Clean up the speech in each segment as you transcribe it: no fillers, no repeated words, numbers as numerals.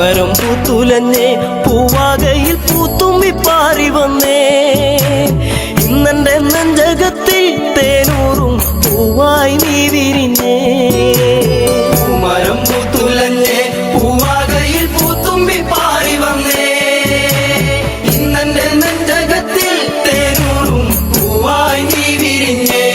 പൂമരം പൂത്തുലഞ്ഞേ പൂവാകയിൽ പൂത്തുമ്പി പാറി വന്നേ ഇന്നെന്റെ നെഞ്ചകത്തിൽ തേനൂറും പൂവായി നീ വിരിഞ്ഞേ പൂമരം പൂത്തുലഞ്ഞേ പൂവാകയിൽ പൂത്തുമ്പി പാറി വന്നേ ഇന്നെന്റെ നെഞ്ചകത്തിൽ തേനൂറും പൂവായി നീ വിരിഞ്ഞേ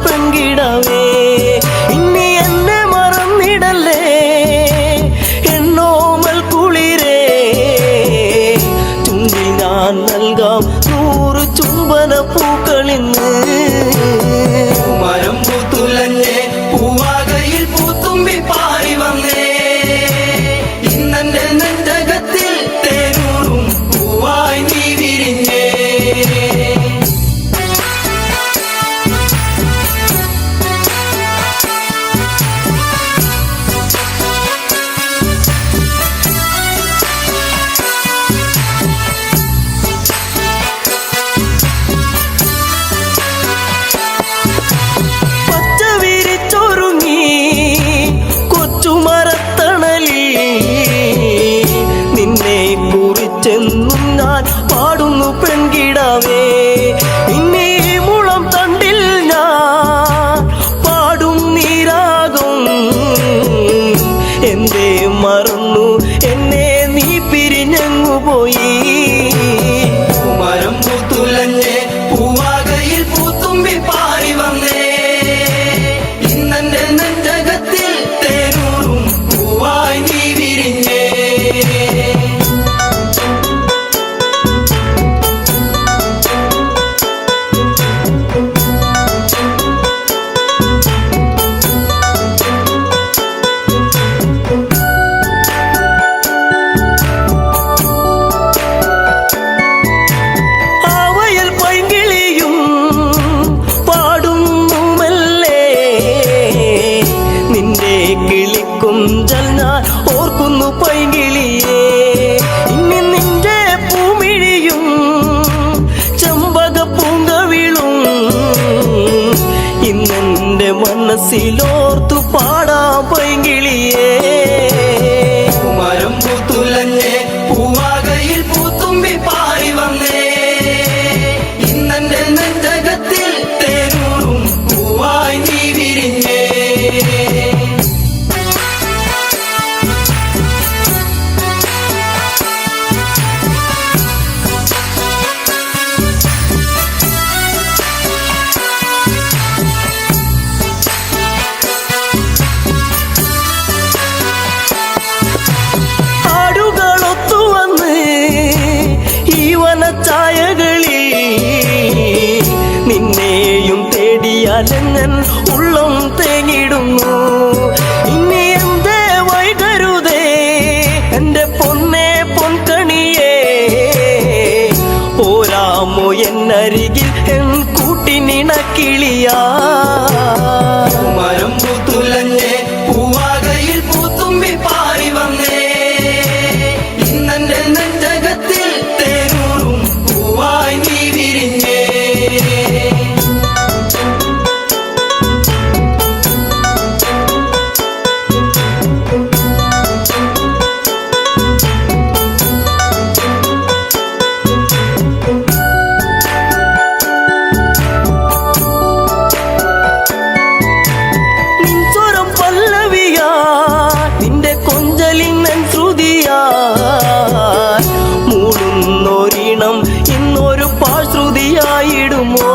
പെങ്കിടവേ ഇനി എന്നെ മറന്നിടല്ലേ എന്നോമൽ കുളിരേ ചുണ്ടിൽ ഞാൻ നൽകാം 100 ചുംബന പൂക്കളിന്ന് പൂമരം പൂത്തുലഞ്ഞേ പൂവാകയിൽ പൂത്തുമ്പി പാറി വന്നേ ഇന്നെന്റെ നെഞ്ചകത്തിൽ തേനൂറും പൂവായി നീ വിരിഞ്ഞേ ചെന്നും ഞാൻ പാടുന്നു പെൺകിടാവേ ഇനി മുളം തണ്ടിൽ ഞാൻ പാടും നീരാകും എന്തേ മറന്നു എന്നെ നീ പിരിഞ്ഞങ്ങു പോയി പൂമരം പൂത്തുലഞ്ഞേ പൂവാകയിൽ പൂത്തുമ്പി പാറി വന്നേ ഇന്നെന്റെ നെഞ്ചകത്തിൽ തേനൂറും പൂവായി നീ വിരിഞ്ഞേ കിളിക്കുഞ്ചൽ ഞാൻ ഓർക്കുന്നു പൈകിളിയേ ഇനി നിന്റെ പൂമിഴിയും ചെമ്പക പൂങ്കവിളും ഇന്നെന്റെ മനസ്സിലോർത്തു പാടാം പൈകിളിയേ പൂമരം പൂത്തുലഞ്ഞേ പൂവാകയിൽ പൂത്തുമ്പി പാറി വന്നേ ഇന്നെന്റെ നെഞ്ചകത്തിൽ തേനൂറും പൂവായി നീ വിരിഞ്ഞേ ചായകളിൽ നിന്നെയും തേടിയാലെങ്ങൻ ഉള്ളം തേങ്ങിടുന്നു ഇനി എന്തേ വൈകരുതേ എന്റെ പൊന്നേ പൊൻകണിയേ പോരാമോ എന്നരികിൽ എൻ കൂട്ടിനിണക്കിളിയാ പൂമരം പൂത്തുലഞ്ഞേ പൂവാകയിൽ പൂത്തുമ്പി പാറി വന്നേ ഇന്നെന്റെ നെഞ്ചകത്തിൽ തേനൂറും പൂവായി നീ വിരിഞ്ഞേ നിൻസ്വരം പല്ലവിയാ നിന്റെ കൊഞ്ചലിൻ ശ്രുതിയാ മൂടുന്നൊരിണം ഇന്നൊരു പാശ്രുതിയായിടുമോ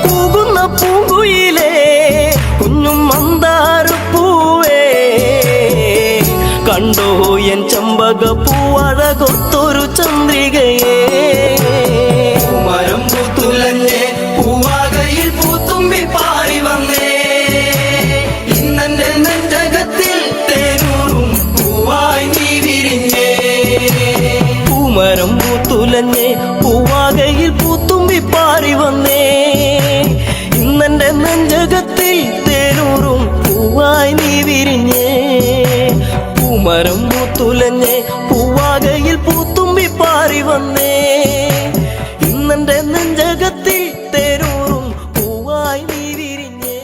കൂകുന്ന പൂങ്കുയിലേ കുഞ്ഞും മന്ദാരപ്പൂവേ കണ്ടോ എൻ ചമ്പക പൂവഴകൊത്തൊരു ചന്ദ്രികയേ പൂമരം പൂത്തുലഞ്ഞേ പൂവാകയിൽ പൂത്തുമ്പി പാറി വന്നേ ഇന്നെന്റെ നെഞ്ചകത്തിൽ തേനൂറും പൂവായി നീ വിരിഞ്ഞേ പൂമരം പൂത്തുലഞ്ഞേ പൂവാകയിൽ പൂത്തുമ്പി പാറി വന്നേ ഇന്നെന്റെ നെഞ്ചകത്തിൽ തേരൂറും പൂവായി നീ വിരിഞ്ഞേ.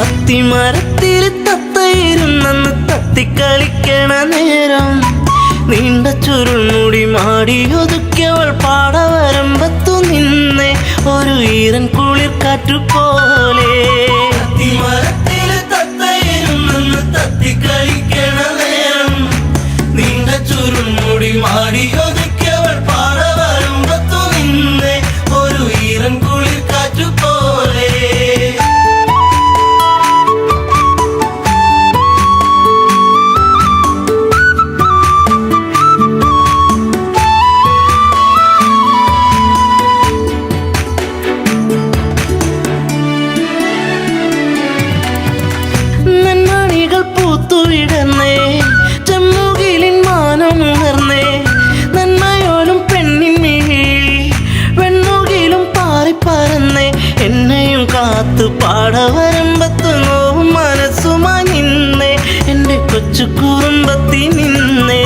അത്തിമരത്തിൽ തത്തയിരുന്നെന്ന് തത്തിക്കളിക്കണ നേരം നീണ്ട ചുരുൾമുടി മാടിയൊതുക്കിയവൾ പാടവരമ്പത്തു നിന്നേ ഒരു ഈറൻ കുളിർ കാറ്റുപോലെ. അത്തിമരത്തിൽ തത്തയിരുന്നെന്ന് തത്തിക്കളിക്കണ നേരം നീണ്ട ചുരുൾമുടി മാടിയൊതുക്കിയവൾ പാടവരമ്പത്തു നിന്നേ ഒരു ഈറൻ കുളിർ കാറ്റുപോലെ. പൂത്തുവിടന്നേ ചെമ്മുകിലിൻ മാനമുണർന്നേ നന്മയോലും പെണ്ണിൻ മിഴി വെണ്ണുകിലും പാറിപ്പറന്നേ എന്നെയും കാത്തു പാടവരമ്പത്ത് നോവും മനസ്സുമായി നിന്നേ എൻ്റെ കൊച്ചു കുറുമ്പത്തി നിന്നേ.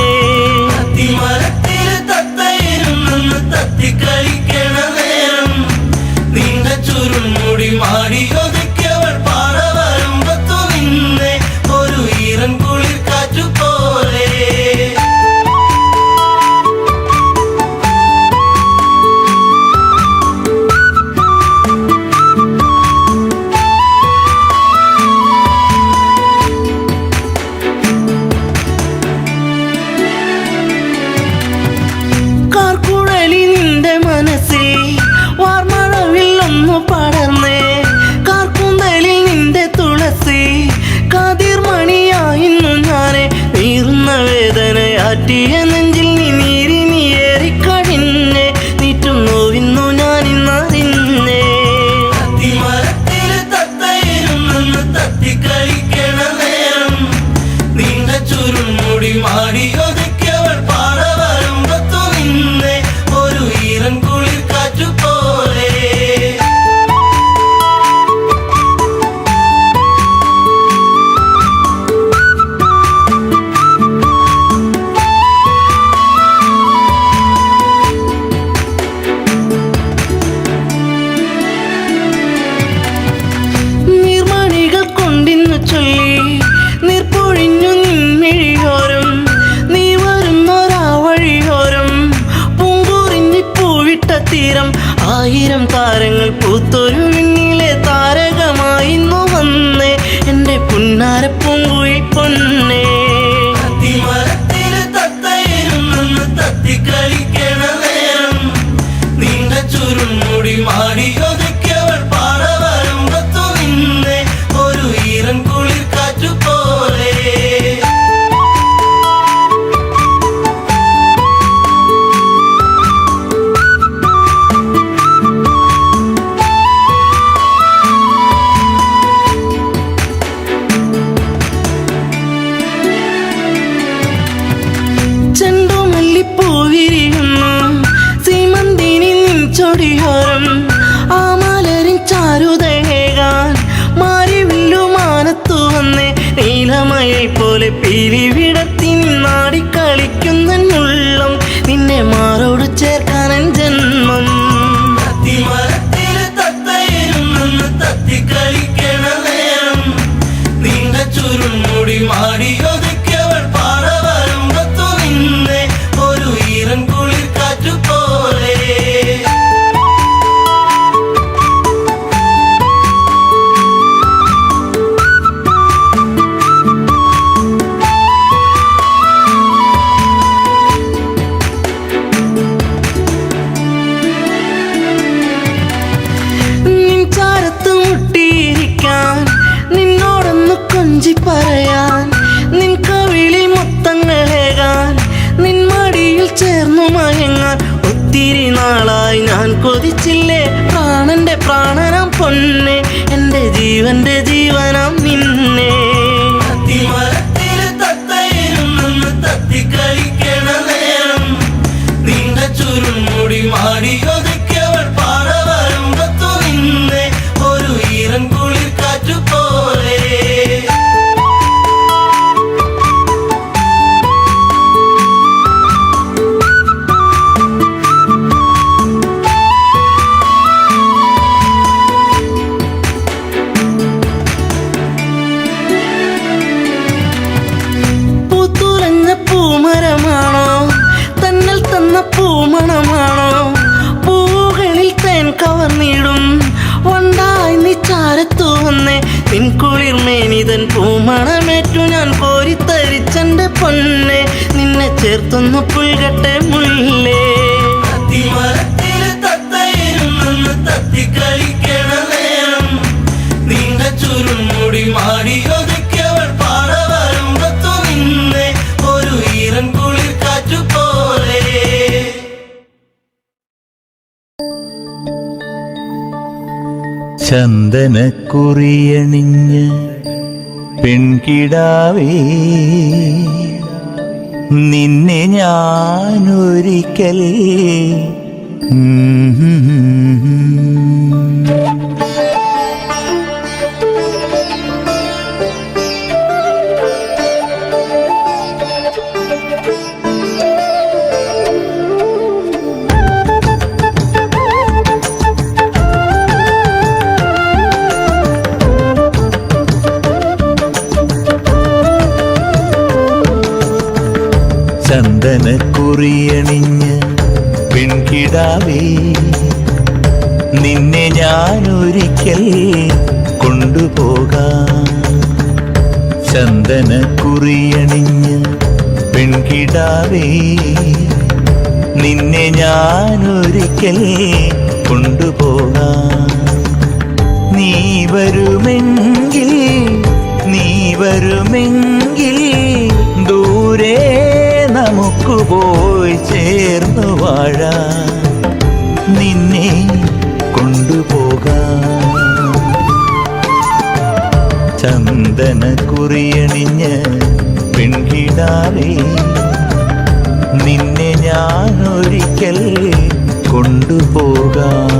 അത്തിമരത്തിൽ തത്തയിരുന്നെന്ന് തത്തിക്കളിക്കണ നേരം നീണ്ട ചുരുൾമുടി മാടിയൊതുക്കിയവൾ പാടവരമ്പത്തു നിന്നേ ഒരു ഈറൻ കുളിർ കാറ്റുപോലെ. കാർക്കുഴലി നിന്റെ മനസ്സിൽ വാർമഴവിൽ ഒന്നു പടർന്നേ കാർക്കുന്തലിൽ നിന്റെ തുളസി കാതിർമണിയായിരുന്നു ഞാനെ നീറുന്ന വേദനയാറ്റിയ നെഞ്ചിൽ നീ നീരിനിയേറിക്കഴിഞ്ഞേ നീറ്റും നോവിന്നു ഞാനിന്നറിഞ്ഞേ. അത്തിമരത്തിൽ തത്തയിരുന്നെന്ന് തത്തിക്കളിക്കണ നേരം നീണ്ട ചുരുൾമുടി മാടിയൊതുക്കിയവൾ പാടവരമ്പത്തു നിന്നേ ഒരു ഈറൻ കുളിർ കാറ്റുപോലെ. നീർമണികൾ കൊണ്ടിന്നു ചൊല്ലി നീർപ്പൊഴിഞ്ഞു നിൻമിഴിയോരം നീ വരുന്നൊരാ വഴിയോരം പൂങ്കുറിഞ്ഞി പൂവിട്ട തീരം ആയിരം താരങ്ങൾ പൂത്തൊരു വിണ്ണിലെ താരകമായിന്നു വന്നേ എൻ്റെ പുന്നാര പൂങ്കുയിൽ പൊന്നേ. അത്തിമരത്തിൽ തത്തയിരുന്നെന്ന് തത്തിക്കളിക്കണ നേരം നീണ്ട ചുരുൾമുടി മാടിയൊതുക്കിയവൾ പാടവരമ്പത്തു നിന്നേ ഒരു ഈറൻ കുളിർ കാറ്റുപോലെ. ചെണ്ടുമല്ലിപ്പൂവിരിയുന്നു സീമന്തിനി നിൻ ചൊടിയോരം ആ മലരിൻ ചാരുതയേകാൻ മാരിവില്ലുമാനത്തു വന്നേ നീലമയെ പോലെ പീലി വിടത്തി നിന്നാടിക്കളിക്കുന്നുള്ളം നിന്നെ മാറോട് ചേർക്കാനൻ ജന്മം. അത്തിമരത്തിൽ തത്തയിരുന്നെന്ന് തത്തിക്കളിക്കണ നേരം നീണ്ട ചുരുൾമുടി മാടിയൊതുക്കിയവൾ പാടവരമ്പത്തു നിന്നേ ഒരു ഈറൻ കുളിർ കാറ്റുപോലെ. ഒത്തിരി നാളായി ഞാൻ കൊതിച്ചില്ലേ പ്രാണന്റെ പ്രാണനാം പൊന്നെ എൻ്റെ ജീവന്റെ ജീവനാം നിന്നെ അത്തിമരത്തില് തത്തയിരുന്നെന്ന് തത്തിക്കളിക്കണ നേരം നീണ്ട ചുരുൾമുടി മാടിയൊതുക്കിയവൾ പാറവരമ്പത്തു നിന്നെ ഒരു ഈറൻ കുളിർ കാറ്റുപോലെ പൂമരമാണോ തന്നൽ തന്ന പൂമണമാണോ പൂകളിൽ തേൻ കവർന്നിടും വണ്ടായി നീ ചാരത്തു വന്നേ നിൻ കുളിർമേനിതൻ പൂമണമേറ്റു ഞാൻ കോരിത്തരിച്ചെന്റെ പൊന്നെ നിന്നെ ചേർത്തൊന്നു പുൽകട്ടെ മുല്ലേ അത്തിമരത്തില് തത്തയിരുന്നെന്ന് തത്തിക്കളിക്കണ നേരം നീണ്ട ചുരുൾമുടി മാടിയൊതുക്കിയവൾ പാറവരമ്പത്തു നിന്നെ ഒരു ഈറൻ കുളിർ കാറ്റുപോലെ ചന്ദനക്കുറിയണിഞ്ഞ് പെൺകിടാവേ നിന്നെ ഞാനൊരിക്കൽ ചന്ദനക്കുറിയണിഞ്ഞ് പെൺകിടാവേ നിന്നെ ഞാനൊരിക്കൽ കൊണ്ടുപോകാം ചന്ദനക്കുറിയണിഞ്ഞ് പെൺകിടാവേ നിന്നെ ഞാനൊരിക്കൽ കൊണ്ടുപോകാം നീ വരുമെങ്കിൽ ദൂരെ നമുക്ക് പോയി ചേർന്നു വാഴാം നിന്നെ കൊണ്ടുപോകാം ചന്ദനക്കുറിയണിഞ്ഞ് പെൺകിടാവേ നിന്നെ ഞാനൊരിക്കൽ കൊണ്ടുപോകാം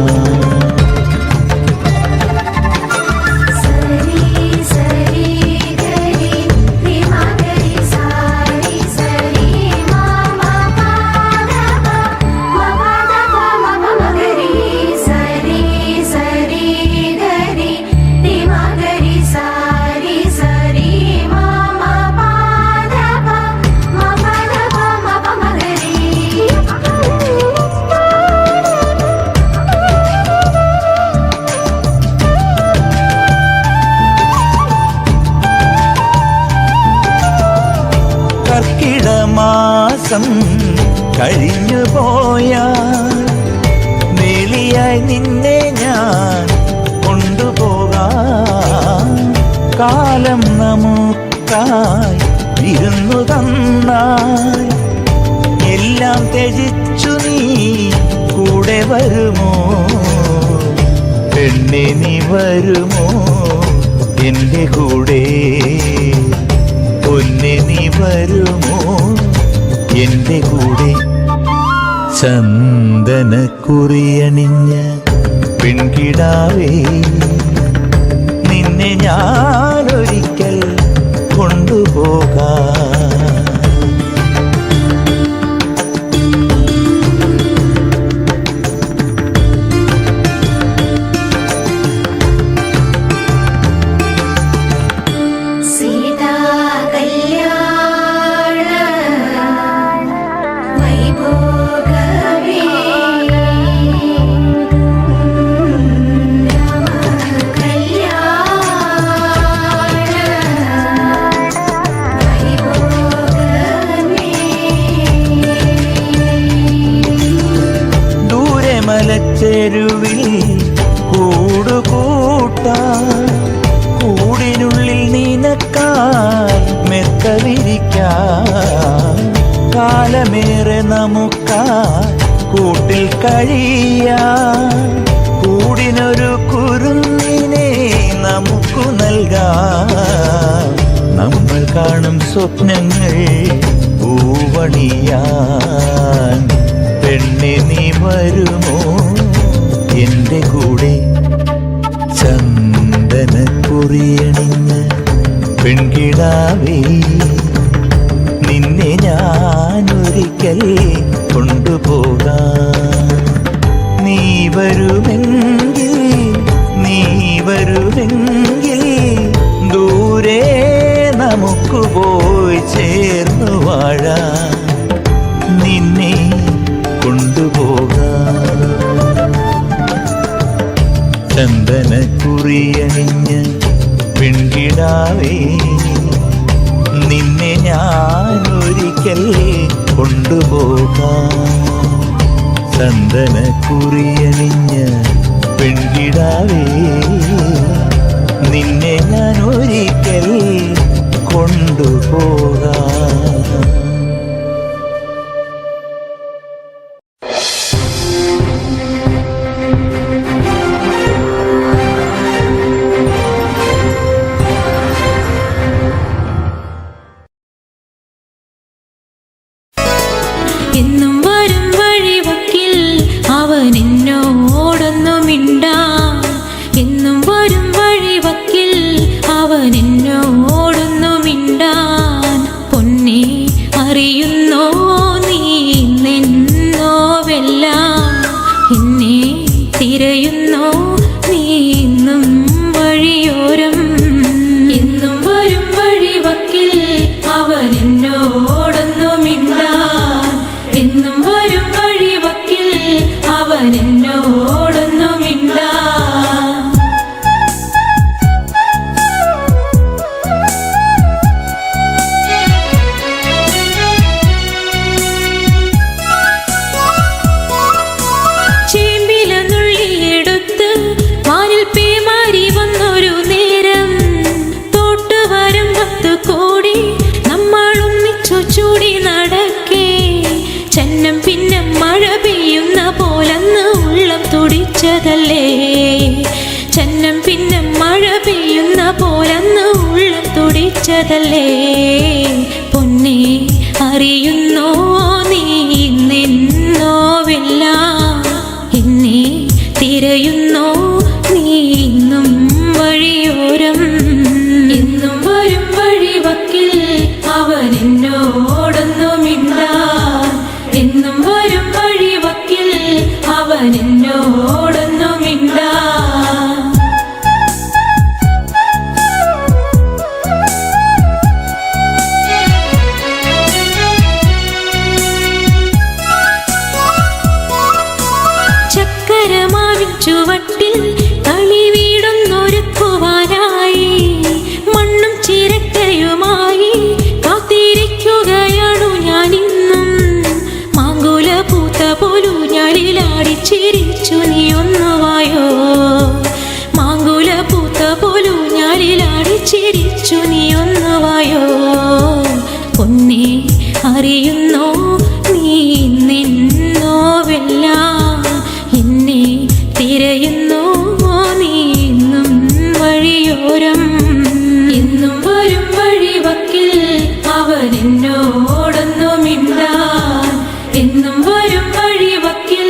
കർക്കിടമാസം കഴിഞ്ഞു പോയാൽ വേലിയായി നിന്നെ ഞാൻ കൊണ്ടുപോകാം കാലം നമുക്കായി വിരുന്നു തന്നാൽ എല്ലാം ത്യജിച്ചു നീ കൂടെ വരുമോ പെണ്ണെ നീ വരുമോ എൻ്റെ കൂടെ പൊന്നെ നീ വരുമോ എൻ്റെ കൂടെ ചന്ദനക്കുറിയണിഞ്ഞ പെൺകിടാവേ നിന്നെ ഞാനൊരിക്കൽ കൊണ്ടുപോകാം മലച്ചെരുവിൽ കൂടുകൂട്ടാൻ കൂടിനുള്ളിൽ നിനക്കായി മെത്ത വിരിക്കാൻ കാലമേറെ നമുക്കായി കൂട്ടിൽ കഴിയാൻ കൂടിനൊരു കുരുന്നിനെ നമുക്കു നൽകാം. നമ്മൾ കാണും സ്വപ്നങ്ങൾ പൂവണിയാൻ പെണ്ണെ നീ വരുമോ എന്റെ കൂടെ? ചന്ദനക്കുറിയണിഞ്ഞ പെൺകിടാവേ, നിന്നെ ഞാനൊരിക്കൽ കൊണ്ടുപോകാം. നീ വരുമെങ്കിൽ ദൂരെ നമുക്ക് പോയി ചേർന്നു വാഴാം. നിന്നെ കൊണ്ടുപോകാം. ചന്ദനക്കുറിയണിഞ്ഞ പെൺകിടാവേ, നിന്നെ ഞാനൊരിക്കൽ കൊണ്ടുപോകാം. ചന്ദനക്കുറിയണിഞ്ഞ പെൺകിടാവേ, നിന്നെ ഞാനൊരിക്കൽ കൊണ്ടുപോകാം. എന്നും വരും വഴിവക്കിൽ അവൻ എന്നോടൊന്നു മിണ്ടാൻ. എന്നും വരും വഴിവക്കിൽ അവൻ എന്നോടൊന്നു മിണ്ടാൻ. പൊന്നെ അറിയുന്നോ നീ നിന്നോവെല്ലാം, എന്നെ തിരയുന്നോ നീ ഇന്നും വഴിയോരം. എന്നും വരും വഴിവക്കിൽ അവൻ എന്നോടൊന്നു മിണ്ടാൻ. എന്നും വരും വഴിവക്കിൽ അവൻ എന്നോടൊന്നു മിണ്ടാൻ. ചേമ്പില നുള്ളിയെടുത്ത് വാനിൽ പേമാരി വന്നൊരു നേരം, തോട്ടുവരം 10 കോടി നമ്മൾ ഒന്നിച്ചു ചൂടി നടക്കേ. ചന്നം പിന്നെ മഴ പെയ്യുന്ന പോലന്ന് ഉള്ളം തുടിച്ചതല്ലേ. ചന്നം പിന്നെ മഴ പെയ്യുന്ന പോലന്ന് ഉള്ളം തുടിച്ചതല്ലേ. പൊന്നെ അറിയുന്നോ നീ നിന്നോവെല്ലാം, എന്നെ തിരയുന്നോ നീ ഇന്നും വഴിയോരം. എന്നും വരും വഴിവക്കിൽ അവൻ എന്നോടൊന്നു മിണ്ടാൻ. എന്നും വരും വഴിവക്കിൽ അവൻ എന്നോടൊന്നു മിണ്ടാൻ. ചക്കരമാവിൻ ചുവട്ടിൽ കളി വീടൊന്നൊരുക്കുവാനായി മണ്ണും ചിരട്ടയുമായി കാത്തിരിക്കുകയാണു ഞാനിന്നും. മാങ്കുല പൂത്ത പോലു ഞാളിലാടി ചിരിച്ചു നീ ഒന്നുവായോ. മാങ്കുല പൂത്ത പോലു ഞാളിലാടി ചിരിച്ചു നീ ഒന്നുവായോ. പൊന്നെ അറിയുന്നോ നീ നിന്നോവെല്ലാം, എന്നെ തിരയുന്നോ നീ ഇന്നും വഴിയോരം. എന്നും വരും വഴിവക്കിൽ അവൻ എന്നോടൊന്നു മിണ്ടാൻ. എന്നും വരും വഴിവക്കിൽ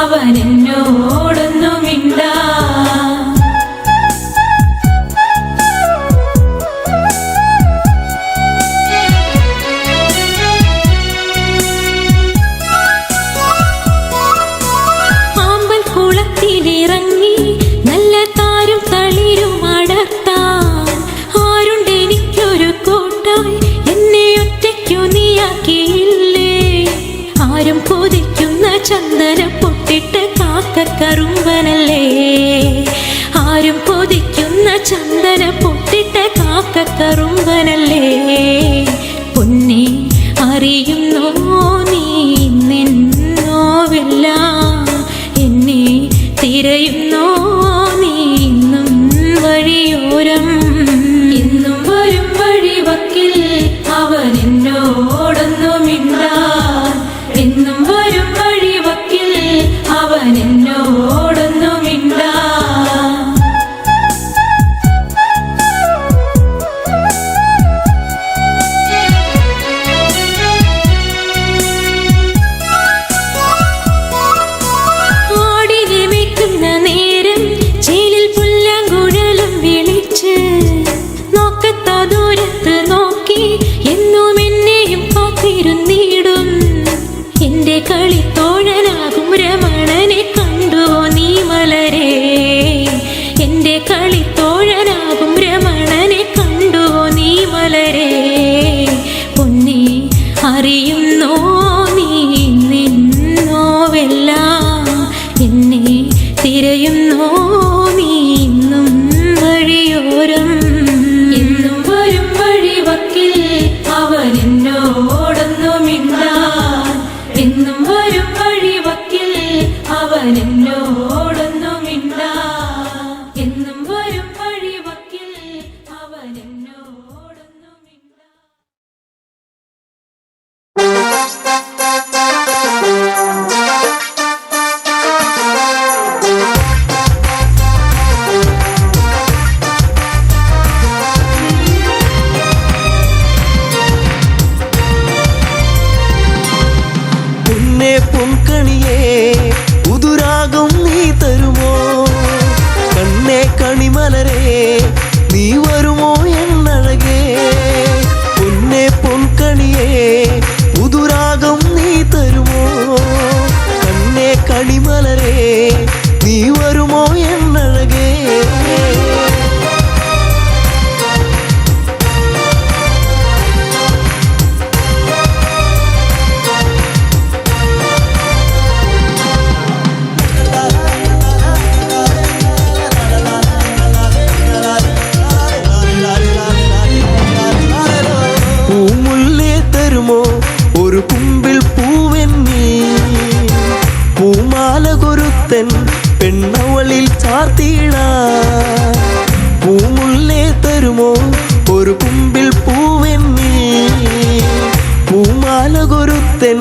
അവൻ എന്നോടൊന്നു മിണ്ടാൻ. ആമ്പൽ കുളത്തിലിറങ്ങി നല്ല താരും തളിരും അടർത്താൻ ആരുണ്ടെനിക്കൊരു കോട്ടായി. എന്നെ ഒറ്റയ്ക്കു നീയാക്കിയില്ലേ. ആരും കൊതിക്കുന്ന ചന്ദന പൊട്ടിട്ട് കാക്കക്കറുമ്പനല്ലേ. ആരും കൊതിക്കുന്ന ചന്ദന പൊട്ടിട്ട് കാക്കക്കറുമ്പനല്ലേ. പൊന്നെ അറിയുന്നോ നീ നിന്നോവെല്ലാം, എന്നെ തിരയുന്നോ നീ ഇന്നും വഴിയോരം. എന്നും വരും വഴിവക്കിൽ അവൻ എന്നോടൊന്നു മിണ്ടാൻ. എന്നും വരും വഴിവക്കിൽ അറിയുന്നോ നീ നിന്നോവെല്ലാം എന്നെ തിരയുന്നോ നീ ഇന്നും വഴിയോരം എന്നും വരും വഴിവക്കിൽ അവൻ എന്നോടൊന്നും മിണ്ടാൻ എന്നും വരും വഴിവക്കിൽ അവൻ എന്നോടൊന്നും മിണ്ടാൻ എന്നും വരും വഴിവക്കിൽ അവൻ എന്നോടൊന്നും മിണ്ടാൻ. പൊന്നേ പൊൻകണിയേ ഉതുരാകും നീ തരുമോ കണ്ണേ കണിമലരേ നീ വരുമോ എന്നഴകേ പൊന്നേ പൊൻകണിയേ ഉതുരാകും നീ തരുമോ കണ്ണേ കണിമലരേ നീ വരുമോ എന്നഴകേ പൂമുല്ലേ തരുമോ ഒരു കുമ്പിൽ പൂവെന്നീ പൂമാല കൊരുത്തൻ പെണ്ണവളിൽ ചാർത്തിട പൂമുല്ലേ തരുമോ ഒരു കുമ്പിൽ പൂവെന്നീ പൂമാല കൊരുത്തൻ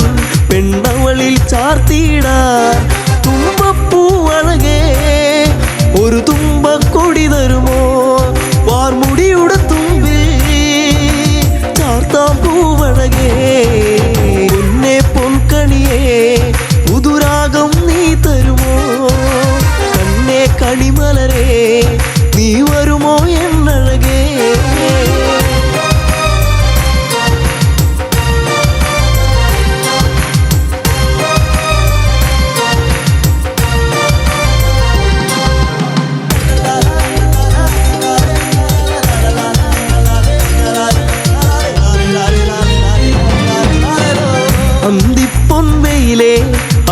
പെണ്ണവളിൽ ചാർത്തിട തുമ്പപ്പൂവഴകേ ഒരു തുമ്പക്കൊടി തരുമോ വാർമുടിയുടെ തുമ്പിൽ ചാർത്താം പൂവഴകേ പൊന്നേ പൊൻകണിയേ ഉതുരാഗം നീ തരുമോ കണ്ണേ കണിമലരേ നീ വരുമോ എന്നഴകേ അന്തിപ്പൊൻവെയിലേ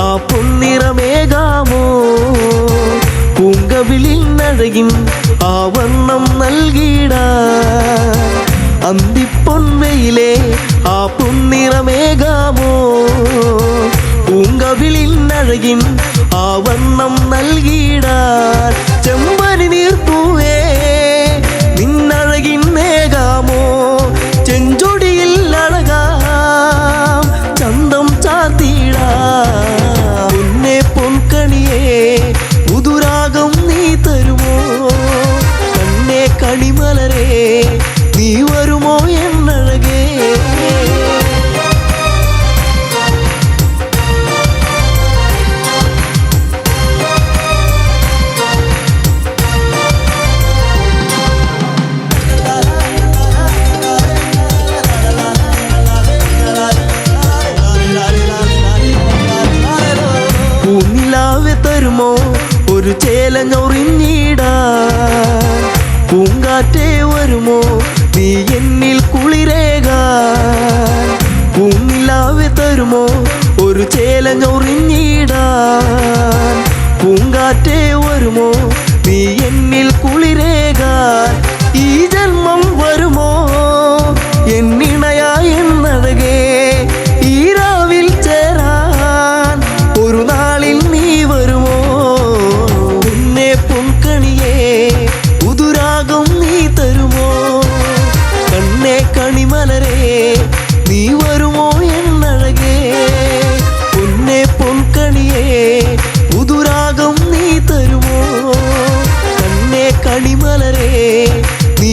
ആ പൊന്നിറമേകാമോ പൂങ്കവിളിൽ നഴകിൻ ആ വർണ്ണം നൽകിട അന്തിപ്പൊൻവെയിലേ ആ പൊന്നിറമേകാമോ പൂങ്കവിളിൽ നഴകിൻ ആ വർണ്ണം നൽകിട ചെമ്പനി നീർപ്പൂവേ നിന്നഴകിൻ മേകാമോ ചെഞ്ചൊടിയിൽ അഴകാം ചന്തം ചാത്തിട പൊന്നേ പൊൻകണിയേ ഉതുരാഗം നീ തരുമോ കണ്ണേ കണിമലരേ നീ വരുമോ എന്നഴകേ പൂനിലാവെ തരുമോ ഒരു ചേലഞ്ഞൊറിഞ്ഞിട പൂങ്കാറ്റേ വരുമോ നീ എന്നിൽ കുളിരേകാൻ പൂനിലാവെ തരുമോ ഒരു ചേലഞ്ഞൊറിഞ്ഞിടാൻ പൂങ്കാറ്റേ വരുമോ നീ എന്നിൽ കുളിരേകാൻ ഈ ജന്മം വരുമോ എന്നിണയായി എന്നഴകേ ഈ രാവിൽ ചേരാൻ ഒരു നാളിൽ നീ വരുമോ പൊന്നേ പൊൻകണിയേ ഉതുരാഗം നീ തരുമോ കണ്ണേ കണിമലരേ നീ വരുമോ എന്നഴകേ പൊന്നേ പൊൻകണിയേ ഉതുരാഗം നീ തരുമോ കണ്ണേ കണിമലരേ നീ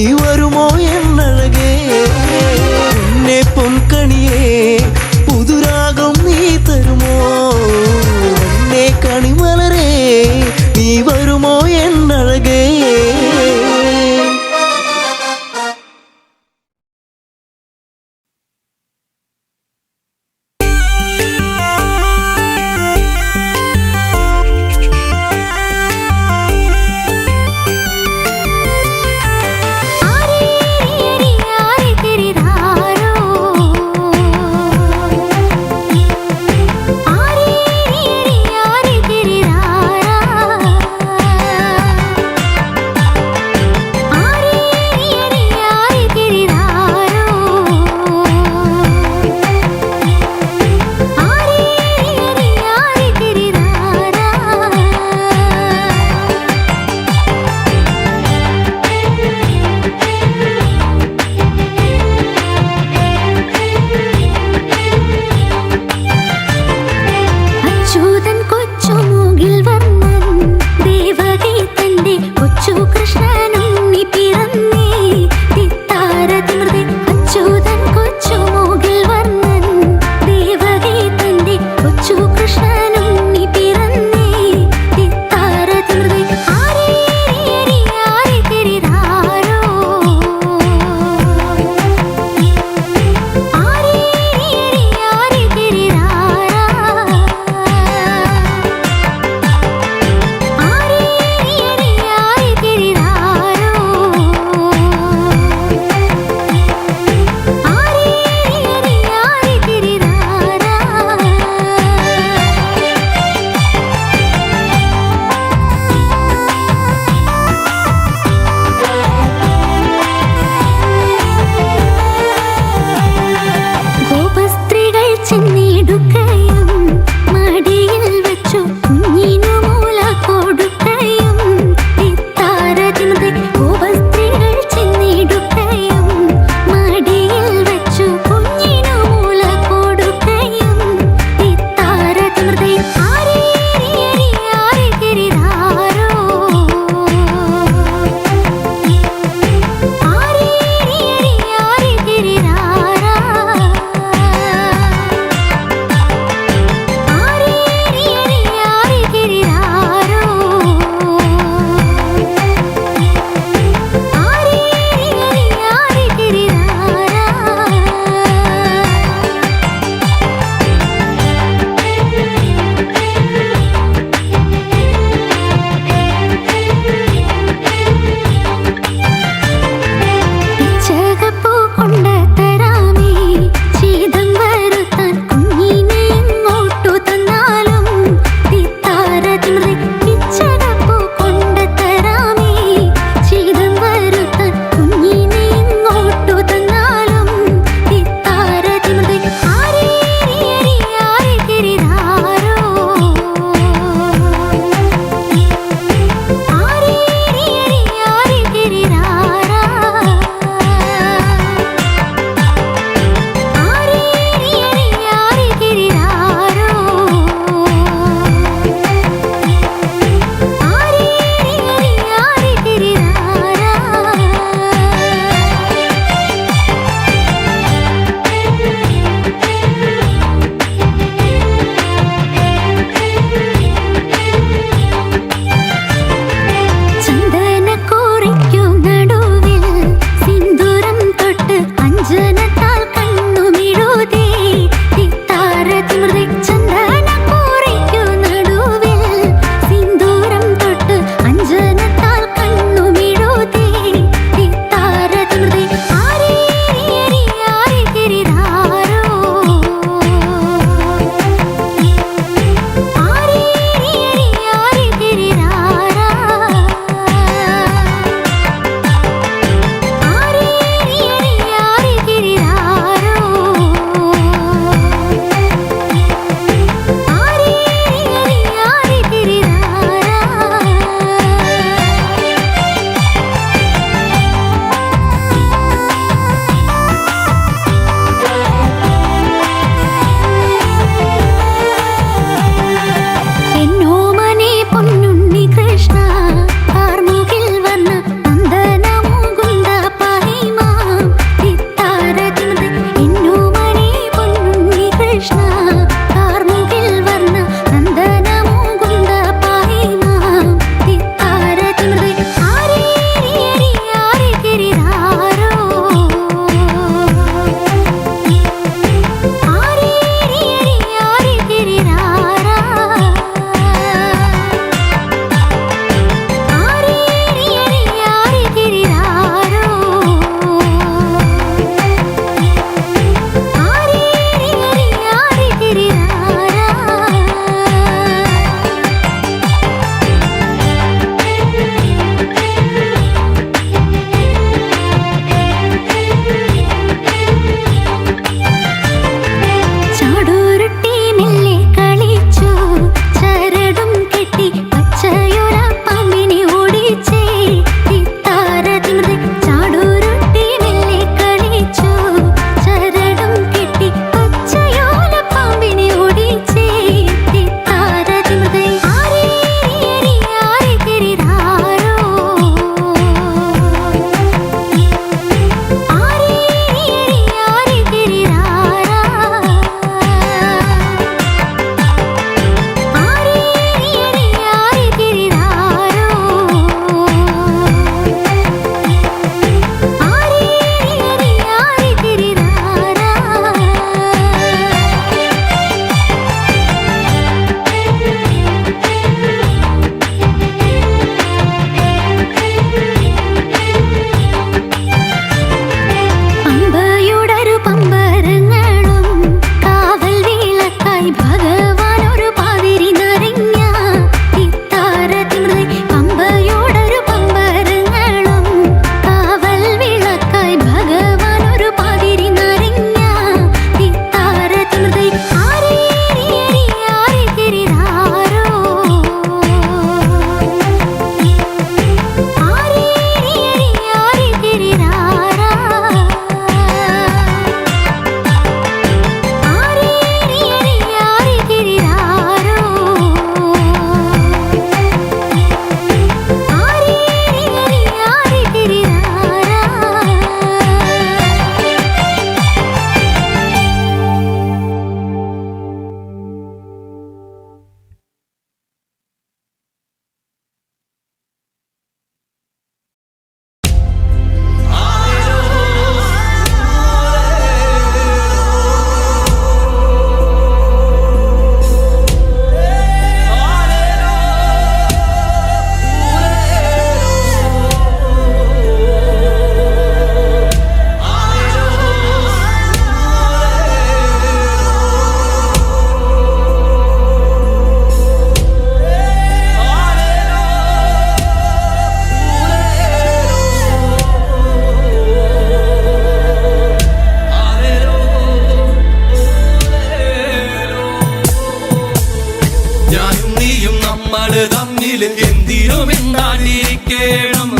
ഞാനും നീയും നമ്മള് തമ്മില് എന്തിനും മിണ്ടാണ്ടിരിക്കണം.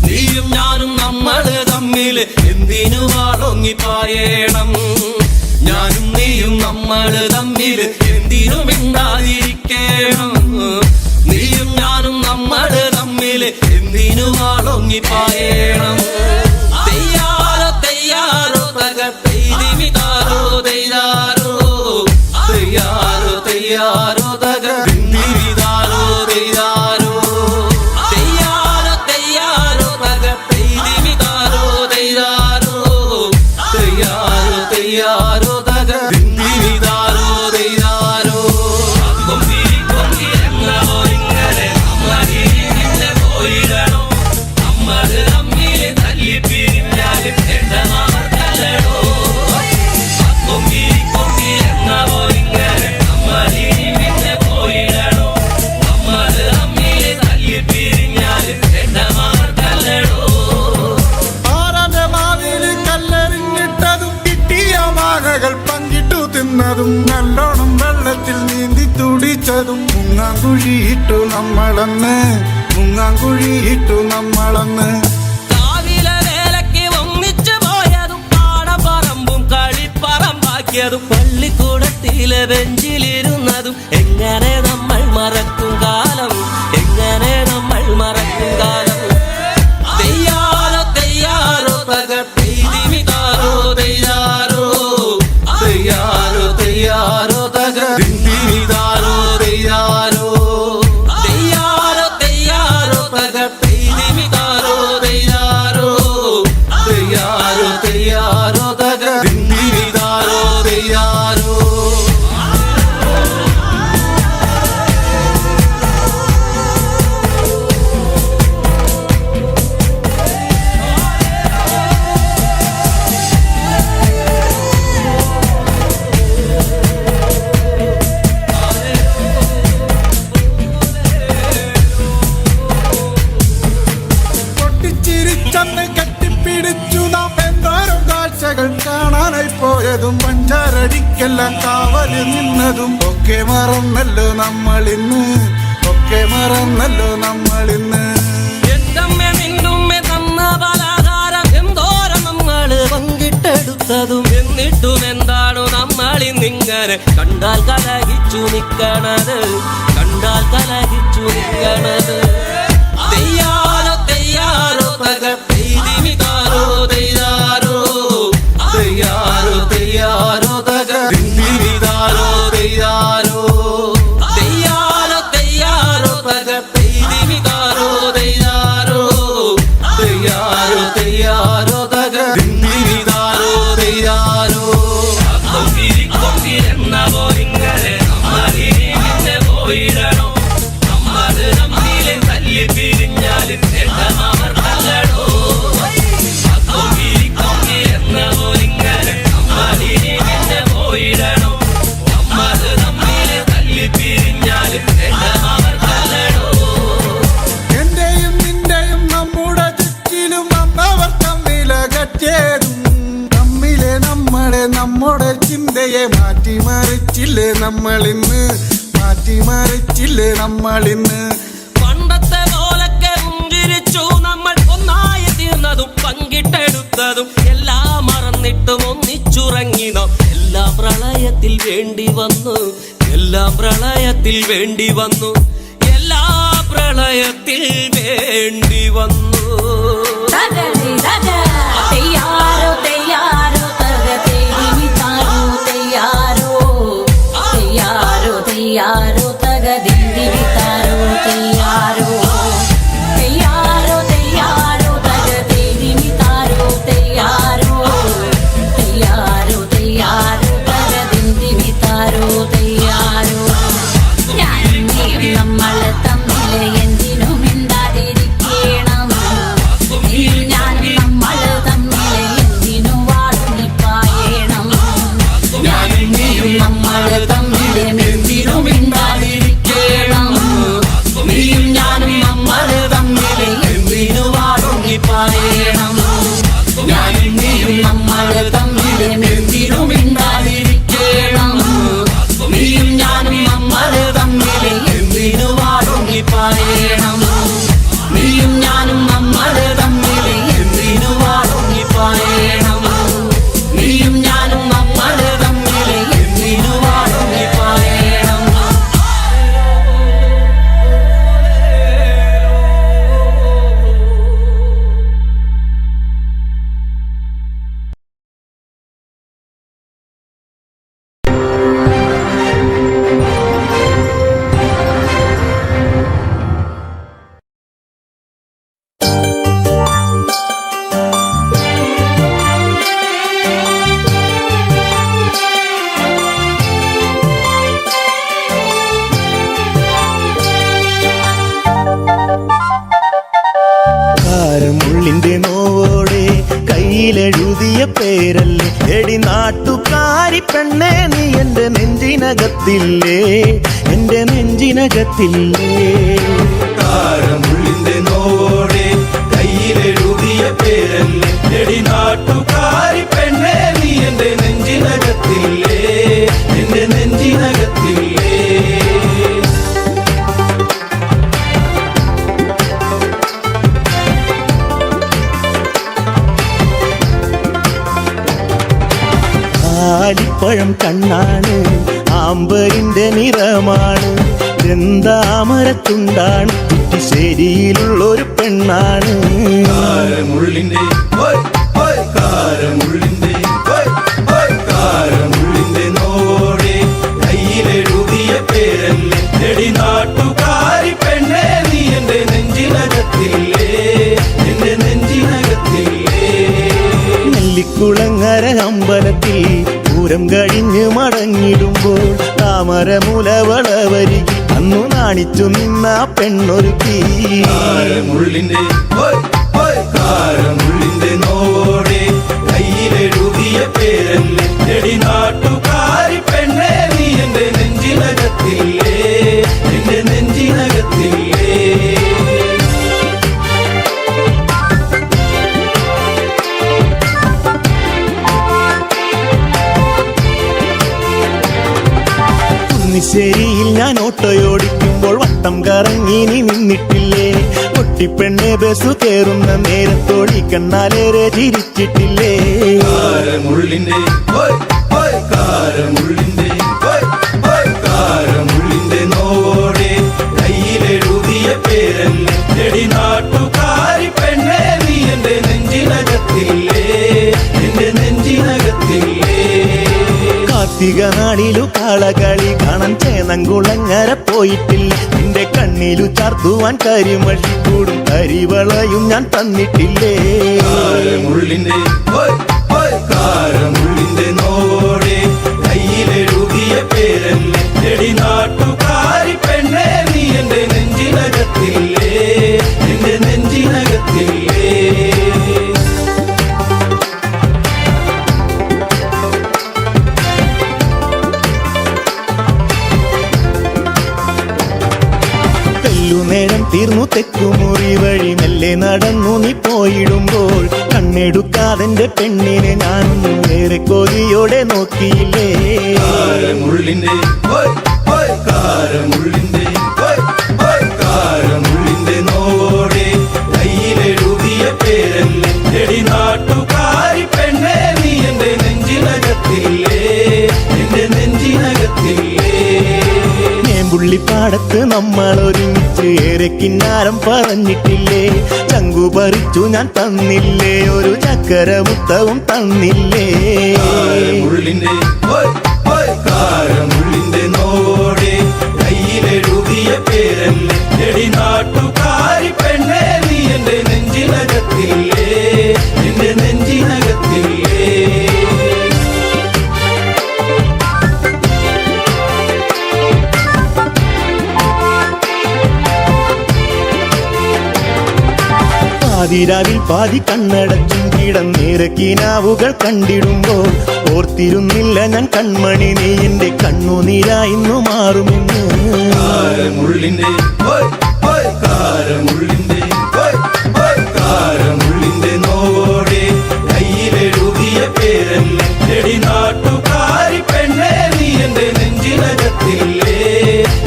നീയും ഞാനും നമ്മള് തമ്മില് എന്തിനും ആളൊങ്ങിപ്പായണം. ഞാനും നീയും നമ്മള് തമ്മില് എന്തിനും മിണ്ടാതിരിക്കണം. നീയും ഞാനും നമ്മള് തമ്മില് എന്തിനും ആളൊങ്ങിപ്പായണം. തെയ്യാറോ തെയ്യാറോ തക പെയ്തിമിതാരോ തെയ്യാറോ തെയ്യാറോ തെയ്യാറോ തക ദിന്ദിരിതാരോ തെയ്യാരോ തെയ്യാറോ തെയ്യാറോ തക പെയ്തിമിതാരോ തെയ്യാരോ തെയ്യാറോ തെയ്യാറോ തക ദിന്ദിരിതാരോ തെയ്യാരോ കൊമ്പി കൊമ്പി എന്നോ ഇങ്ങനെ അമ്മ പോയിടണോ. നമ്മള് തമ്മില് തല്ലി പിരിഞ്ഞാല് എണ്ണമാർക്കല്ലടോ. കൊമ്പി കൊമ്പി എന്നോ ഇങ്ങനെ അമ്മ പോയിടണോ. നമ്മള് തമ്മില് തല്ലി പിരിഞ്ഞാല് എണ്ണമാർക്കല്ലടോ. ആരാന്റെ മാവില് കല്ലെറിഞ്ഞിട്ടതും കിട്ടിയ മാങ്ങകൾ പങ്കിട്ടു തിന്നതും നല്ലോണം വെള്ളത്തിൽ നീന്തി തുടിച്ചതും മുങ്ങാങ്കുഴിയിട്ടു നമ്മളന്ന് മുങ്ങാങ്കുഴിയിട്ടു നമ്മളന്ന്. കാവിലെ വേലയ്ക്ക് ഒന്നിച്ചു പോയതും പാടപ്പറമ്പും കളിപ്പറമ്പാക്കിയതും പള്ളിക്കൂടത്തിലെ ബെഞ്ചിലിരുന്നതും എങ്ങനെ നമ്മൾ മറക്കും കാലം, എങ്ങനെ നമ്മൾ മറക്കും കാലം. തെയ്യാറോ തെയ്യാറോ തക പെയ്തിമിതാരോ തെയ്യാരോ തെയ്യാറോ തെയ്യാറോ തക ദിന്ദിരിതാരോ തെയ്യാരോ തെയ്യാറോ തെയ്യാറോ തക പെയ്തിമിതാരോ തെയ്യാരോ തെയ്യാറോ തെയ്യാറോ തക ദിന്ദിരിതാരോ തെയ്യാരോ. പൊട്ടിച്ചിരിച്ചന്ന് കെട്ടിപ്പിടിച്ചു നാം എന്തോരം കാഴ്ചകൾ കാണാനായി പോയതും പഞ്ചാരടിക്കെല്ലാം കാവല് നിന്നതും ഒക്കെ മറന്നല്ലോ നമ്മളിന്ന്, ഒക്കെ മറന്നല്ലോ നമ്മളിന്ന്. എന്തമ്മേ നിന്നുമ്മേ തന്ന പലഹാരം എന്തോരം നമ്മള് പങ്കിട്ടെടുത്തതും എന്നിട്ടും എന്താണോ നമ്മളിന്നിങ്ങനെ കണ്ടാൽ കലഹിച്ചു നിക്കണത്, കണ്ടാൽ കലഹിച്ചു നിക്കണത്. തെയ്യാറോ തെയ്യാറോ തക പെയ്തിമിതാരോ തെയ്യാരോ തെയ്യാറോ തെയ്യാറോ തക ദിന്ദിരിതാരോ തെയ്യാരോ തെയ്യാറോ തെയ്യാറോ തക പെയ്തിമിതാരോ തെയ്യാരോ തെയ്യാറോ തെയ്യാറോ തക ദിന്ദിരിതാരോ തെയ്യാരോ. കൊമ്പി കൊമ്പി എന്നോ ഇങ്ങനെ അമ്മ പോയിടണോ. നമ്മള് തമ്മില് തല്ലി പിരിഞ്ഞാല് എണ്ണമാർക്കല്ലടോ. കൊമ്പി കൊമ്പി എന്നോ ഇങ്ങനെ അമ്മ പോയിടണോ. നമ്മള് തമ്മില് തല്ലി പിരിഞ്ഞാല് എണ്ണമാർക്കല്ലടോ. എന്റെയും നിന്റെയും നമ്മുടെ ചുറ്റിലും വന്നവർ തമ്മിലകറ്റേതും തമ്മിലെ നമ്മുടെ ചിന്തയെ മാറ്റിമറിച്ചില്ലേ നമ്മളിന്ന്, മാറ്റിമറിച്ചില്ലേ നമ്മളിന്ന്. പണ്ടത്തെ പോലൊക്കെ പുഞ്ചിരിച്ചു നമ്മൾ ഒന്നായി തീർന്നതും പങ്കിട്ടെടുത്തതും എല്ലാം മറന്നിട്ടും ഒന്നിച്ചുറങ്ങി നാം. എല്ലാം പ്രളയത്തിൽ വേണ്ടി വന്നു, എല്ലാം പ്രളയത്തിൽ വേണ്ടി വന്നു, എല്ലാ പ്രളയത്തിൽ വേണ്ടി വന്നു. തെയ്യാറോ തെയ്യാറോ തക പെയ്തിമിതാരോ തെയ്യാരോ തെയ്യാറോ തെയ്യാറോ തക ദിന്ദിരിതാരോ തെയ്യാരോ തെയ്യാറോ തെയ്യാറോ തക പെയ്തിമിതാരോ തെയ്യാരോ തെയ്യാറോ തെയ്യാറോ തക ദിന്ദിരിതാരോ തെയ്യാരോ. ഞാനും നീയും നമ്മള് തമ്മില് എന്തിനും മിണ്ടാതിരിക്കണം. നീയും ഞാനും നമ്മള് തമ്മില് പേരല്ലേ എടി നാട്ടുകാരി പെണ്ണേ നീ എൻ്റെ നെഞ്ചിനകത്തില്ലേ എൻ്റെ നെഞ്ചിനകത്തില്ലേ താരമുള്ളിന്റെ നോടെ കയ്യിലെഴുതിയ പേരല്ലേ എടി നാട്ടുകാരി പെണ്ണേ നീ എൻ്റെ നെഞ്ചിനകത്തില്ലേ എൻ്റെ നെഞ്ചിനകത്തില്ലേ ആലിപ്പഴം കണ്ണാണ് ആമ്പരിന്റെ നിറമാണ് ചെന്താമരത്തുണ്ടാണ് കുറ്റിശ്ശേരിയിലുള്ളൊരു പെണ്ണാണ് കാരമുള്ളിന്റെ കാരമുള്ളിന്റെ കാരമുള്ളിന്റെ നോടെ കയ്യിലെഴുതിയ പേരല്ലേ എടി നാട്ടുകാരി പെണ്ണേ നീ എൻ്റെ നെഞ്ചിനകത്തില്ലേ എൻ്റെ നെഞ്ചിനകത്തില്ലേ നെല്ലിക്കുളങ്ങര അമ്പലത്തിൽ പൂരം കഴിഞ്ഞ് മടങ്ങിടുമ്പോൾ താമരമുലവളവരികിൽ അന്നു നാണിച്ചു നിന്ന പെണ്ണൊരുക്കി കാരമുള്ളിന്റെ കാരമുള്ളിന്റെ നോടെ കയ്യിലെഴുതിയ പേരല്ലേ എടി നാട്ടുകാരി പെണ്ണേ നീ എൻ്റെ നെഞ്ചിനകത്തില്ലേ എൻ്റെ നെഞ്ചിനകത്തില്ലേ കുന്നിശ്ശേരിയിൽ ഞാൻ ഓട്ടോയോടിക്കുമ്പോൾ വട്ടം കറങ്ങി നീ നിന്നിട്ടില്ലേ പൊട്ടിപ്പെണ്ണെ ബസ് കയറുന്ന നേരത്തോടി കണ്ണാലേറെ ചിരിച്ചിട്ടില്ലേ കാരമുള്ളിന്റെ കാരമുള്ളിന്റെ കാരമുള്ളിന്റെ നോടെ കയ്യിലെഴുതിയ പേരല്ലേ എടി നാട്ടുകാരി പെണ്ണേ നീ എൻ്റെ നെഞ്ചിനകത്തില്ലേ എൻ്റെ നെഞ്ചിനകത്തില്ലേ കാർത്തിക നാളിലു കാളകളി കാണാൻ ചേന്നംകുളങ്ങര പോയിട്ടില്ല നിന്റെ കണ്ണിലു ചാർത്തുവാൻ കരിമഷിക്കൂടും കരിവളയും ഞാൻ തന്നിട്ടില്ലേ കാരമുള്ളിന്റെ കാരമുള്ളിന്റെ നോടെ കയ്യിലെഴുതിയ പേരല്ലേ എടി നാട്ടുകാരി പെണ്ണേ നീ എൻ്റെ നെഞ്ചിനകത്തില്ലേ എൻ്റെ നെഞ്ചിനകത്തില്ലേ നേരം തീർന്നു തെക്കുമുറി വഴി മെല്ലെ നടന്നു നീ പോയിടുമ്പോൾ കണ്ണെടുക്കാതെന്റെ പെണ്ണിനെ ഞാനൊന്നും ഏറെ കൊതിയോടെ നോക്കിയില്ലേ കാരമുള്ളിന്റെ കാരമുള്ളിന്റെ കാരമുള്ളിന്റെ നോടെ കയ്യിലെഴുതിയ പേരല്ലേ എടി നാട്ടുകാരി പെണ്ണേ നീ എൻ്റെ നെഞ്ചിനകത്തില്ലേ എൻ്റെ നെഞ്ചിനകത്തില്ലേ പുള്ളിപ്പാടത്ത് നമ്മൾ ഒരുമിച്ച് ഏറെ കിന്നാരം പറഞ്ഞിട്ടില്ലേ ചങ്കു പറിച്ചു ഞാൻ തന്നില്ലേ ഒരു ചക്കര മുത്തവും തന്നില്ലേ കാരമുള്ളിന്റെ കാരമുള്ളിന്റെ നോടെ കയ്യിലെഴുതിയ പേരല്ലേ എടി നാട്ടുകാരി പെണ്ണേ നീ എൻ്റെ നെഞ്ചിനകത്തില്ലേ എൻ്റെ നെഞ്ചിനകത്തില്ലേ പാതിരാവിൽ പാതി കണ്ണടച്ചും കിടന്നേറക്കിനാവുകൾ കണ്ടിടുമ്പോൾ ഓർത്തിരുന്നില്ല ഞാൻ കൺമണി നീ എൻ്റെ കണ്ണുനീരായിന്നു മാറുമെന്ന് കാരമുള്ളിന്റെ കാരമുള്ളിന്റെ കാരമുള്ളിന്റെ നോടെ കയ്യിലെഴുതിയ പേരല്ലേ എടി നാട്ടുകാരി പെണ്ണേ നീ എൻ്റെ നെഞ്ചിനകത്തില്ലേ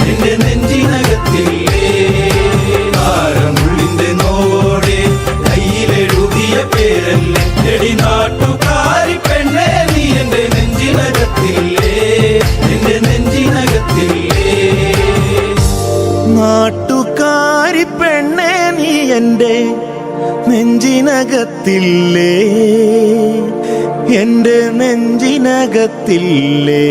എൻ്റെ നെഞ്ചിനകത്തില്ലേ കാരമുള്ളിന്റെ നോടെ കയ്യിലെഴുതിയ പേരല്ലേ എടി നാട്ടുകാരി പെണ്ണേ നീ എൻ്റെ നെഞ്ചിനകത്തില്ലേ എൻ്റെ നെഞ്ചിനകത്തില്ലേ നാട്ടുകാരി പെണ്ണേ നീ എൻ്റെ നെഞ്ചിനകത്തില്ലേ എൻ്റെ നെഞ്ചിനകത്തില്ലേ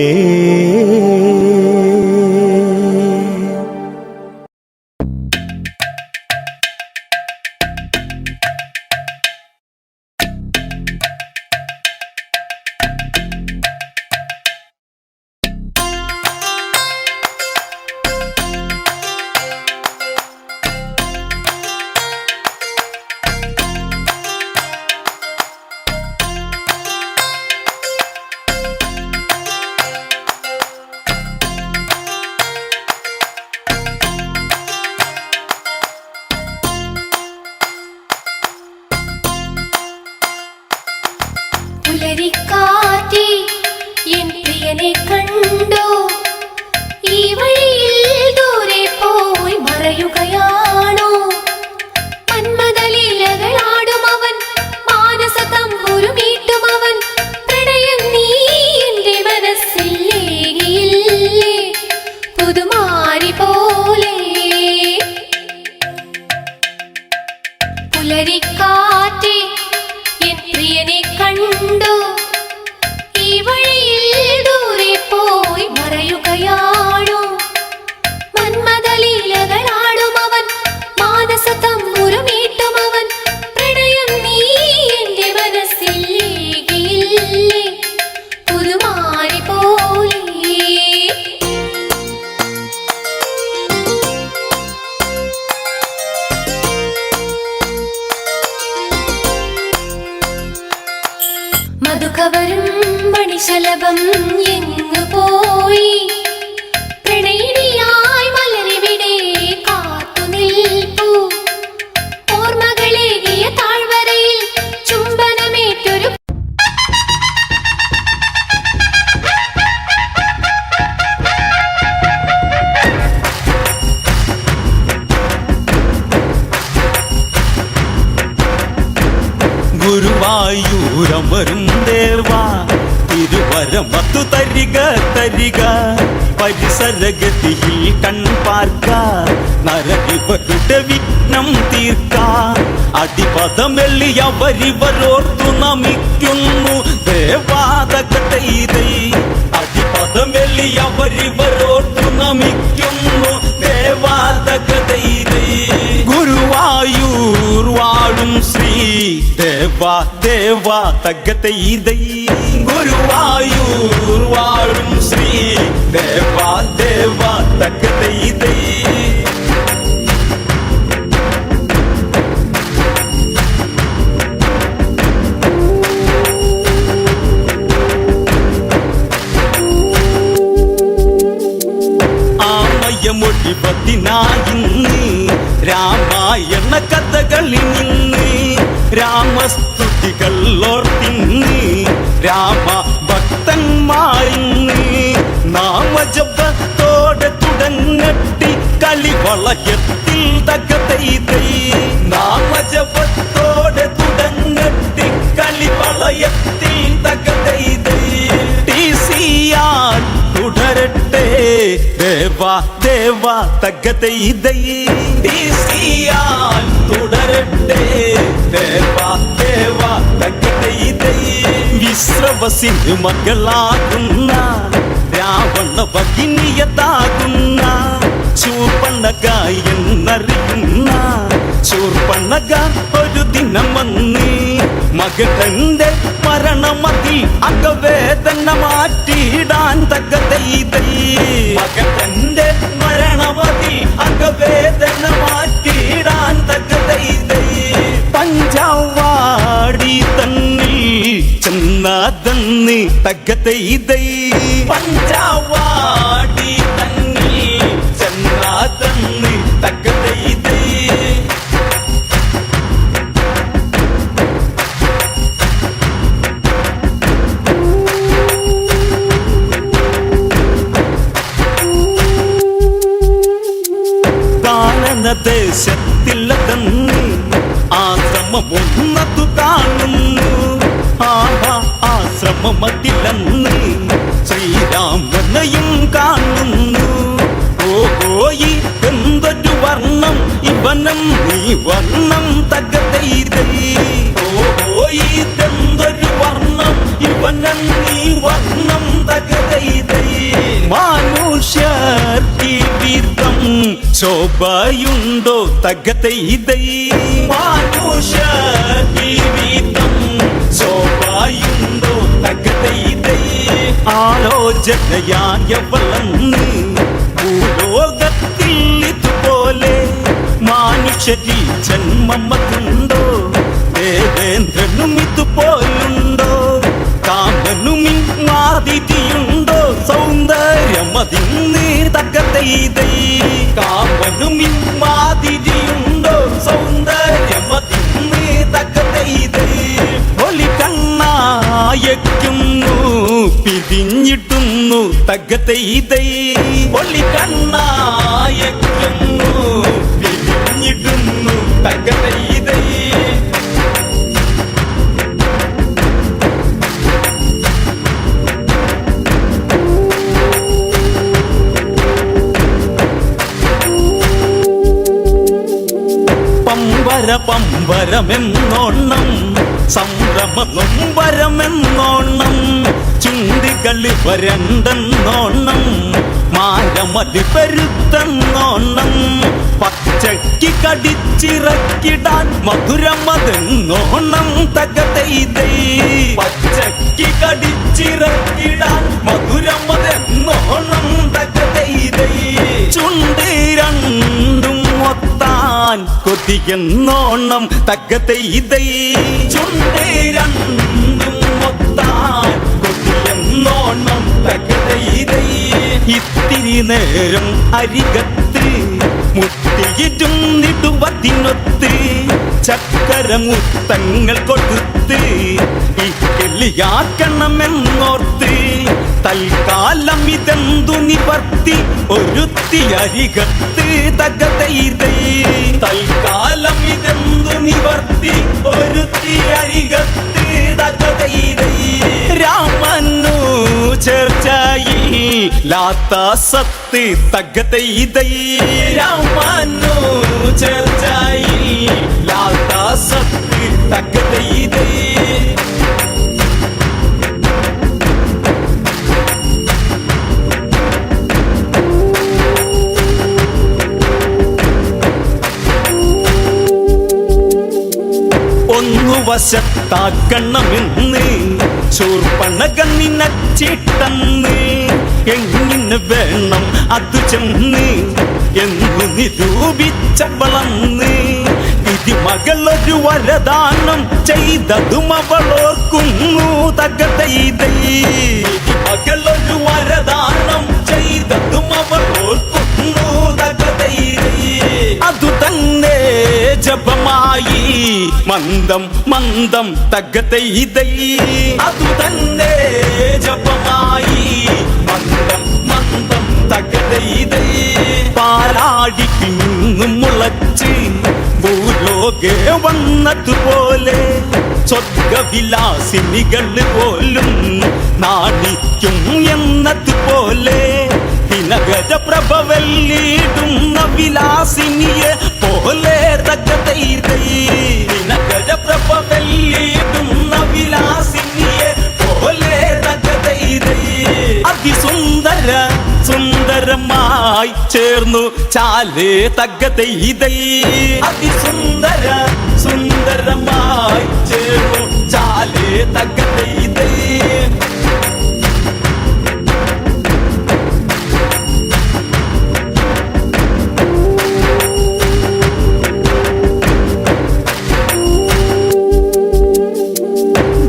ശലഭം എങ്ങു പോയി പ്രണയിനിയായി മലരിവിടെ കാത്തു നിൽപ്പൂ ഓർമ്മകളേകിയ താഴ്വരയിൽ ചുംബനമേറ്റൊരു ഗുരുവായൂരമരും ദേവാ തിരുവരമത്തു തരിക തരിക പരിസരഗതിയിൽ കൺപാർക്ക നരകിവരുടെ വിഘ്നം തീർക്ക അടിപദമെല്ലിയവരിവരോർത്തു നമിക്കുന്നു ദേവാതകതൈതൈ അടിപദമെല്ലിയവരിവരോർത്തു നമിക്കുന്നു ദേവാതകതൈതൈ ഗുരുവായൂർ വാഴും ശ്രീ ദേവാ ദേവാ തകതൈതൈ ഗുരുവായൂർ വാഴും ശ്രീ ദേവാ ദേവാ തകതൈതൈ മൊഴിപത്തിനായിന്ന് രാമായണ കഥകളിൽ നിന്ന് രാമസ്തുതികൾ ഓർത്തിന്ന് രാമ ഭക്തന്മാരിന്ന് നാമജപത്തോടെ തുടങ്ങട്ടി കളിവളയത്തിൽ തകതൈതൈ നാമജപത്തോടെ തുടങ്ങട്ടി കളിവളയത്തിൽ തകതൈതൈ ടിസിയാൻ തുടരട്ടെ ദേവാ ദേവാ തകതൈതൈ ടിസിയാൻ തുടരട്ടെ ദേവാ ദേവാ തകതൈതൈ വിശ്രവസിന് മകളാകുന്ന രാവണ ഭഗിനിയതാകുന്ന ശൂർപ്പണഖ എന്നറിയുന്ന ശൂർപ്പണഖ ഒരു ദിനം വന്ന് മകന്റെ മരണമതിൽ അകവേദന മാറ്റിയിടാൻ തകതൈതൈ മകന്റെ മരണമതിൽ അകവേദന മാറ്റിയിടാൻ തകതൈതൈ പഞ്ചവാടി തന്നിൽ ചെന്നാതന്ന് തകതൈതൈ പഞ്ചവാടി തന്നിൽ ചെന്നാതന്ന് തകതൈതൈ ദേശത്തിലതന്ന് ആശ്രമമൊന്നതു കാണുന്നു ആഹാ ആശ്രമമതിലന്ന് ശ്രീരാമനെയും കാണുന്നു ഓഹോയി എന്തൊരു വർണ്ണം ഇവനം നീ വർണ്ണം തകതൈതൈ ഓഹോയി എന്തൊരു വർണ്ണം ഇവനം നീ വർണ്ണം തകതൈതൈ മനുഷ്യർ ജീവിതം ശോഭയുണ്ടോ തകതൈതൈ മനുഷ്യർ ജീവിതം ശോഭയുണ്ടോ തകതൈതൈ ആലോചനയായവളന്ന് ഭൂലോകത്തിൽ ഇതുപോലെ മനുഷ്യരിൽ ജന്മമതുണ്ടോ ദേവേന്ദ്രനും ഇതുപോലുണ്ടോ കാമനും മാതിരിയുണ്ടോ സൗന്ദര്യമതിന്ന് തകതൈതൈ കാമനും മാതിരിയുണ്ടോ സൗന്ദര്യമതിന്ന് തകതൈതൈ ഒലി കണ്ണായക്കുന്നു പിരിഞ്ഞിട്ടുന്നു തകതൈതൈ ഒലി കണ്ണായക്കുന്നു പിരിഞ്ഞിട്ടുന്നു തകതൈതൈ പമ്പരമെന്നോണം സംഭ്രമനൊമ്പരമെന്നോണം ചുണ്ടികളി വരണ്ടെന്നോണം മാരമതി പെരുത്തെന്നോണം പച്ചയ്ക്ക് കടിച്ചിറക്കിടാൻ മധുരമതെന്നോണം തകതൈതൈ പച്ചയ്ക്ക് കടിച്ചിറക്കിടാൻ മധുരമതെന്നോണം തകതൈതൈ ചുണ്ടി രണ്ടും ഒത്താൻ കൊതിയെന്നോണം തകതൈതൈ ചുണ്ടി രണ്ടും ഒത്താൻ കൊതിയെന്നോണം എന്നോണം തകതൈതൈ. ഇത്തിരി നേരം അരികത്ത് മുട്ടിയിരുന്നിടുവതിനൊത്ത് ചക്കര മുത്തങ്ങൾ കൊടുത്ത് ഈ കിളിയാക്കണമെന്നോർത്ത് തൽക്കാലം ഇതെന്തു നിവർത്തി ഒരുത്തി അരികത്ത് തകതൈതൈ. തൽക്കാലം ഇതെന്തു നിവർത്തി ഒരുത്തി അരികത്ത് തകതൈതൈ. രാമനു ചേർച്ചയിൽ ലാത്ത സത്ത് തകതൈതൈ. രാമനു ചേർച്ചയിൽ ലാത്ത സത്ത് തകതൈതൈ. ഒന്നു വശത്താക്കണമെന്ന് ശൂർപ്പണഖൻ നിനച്ചിട്ടെന്ന് എങ്ങനെ വേണം അത് ചെന്ന് എന്നു നിരൂപിച്ചവളന്ന് വിധി മകളൊരു വരദാനം ചെയ്തതും അവളോർക്കുന്നു തകതൈതൈ. വിധി മകളൊരു വരദാനം ചെയ്തതും അവളോർക്കുന്നു തകതൈതൈ. അതു തന്നെ ജപമായി മന്ദം മന്ദം തകതൈതൈ. അതു തന്നെ ജപമായി മന്ദം മന്ദം തകതൈതൈ. പാലാടിക്ക് നിന്നും മുളച്ച് ഭൂലോകെ വന്നതുപോലെ സ്വർഗവിലാസിനികൾ പോലും നാണിക്കും എന്നതുപോലെ ദിനകര പ്രഭവല്ലിടുന്ന വിലാസിനിയെ പോലെ തകതൈതൈ. ദിനകര പ്രഭവല്ലിടുന്ന വിലാസിനിയെ പോലെ തകതൈതൈ. അതിസുന്ദര സുന്ദരമായി ചേർന്നു ചാലേ തകതൈതൈ. അതിസുന്ദര സുന്ദരമായി ചേർന്നു ചാലേ തകതൈതൈ.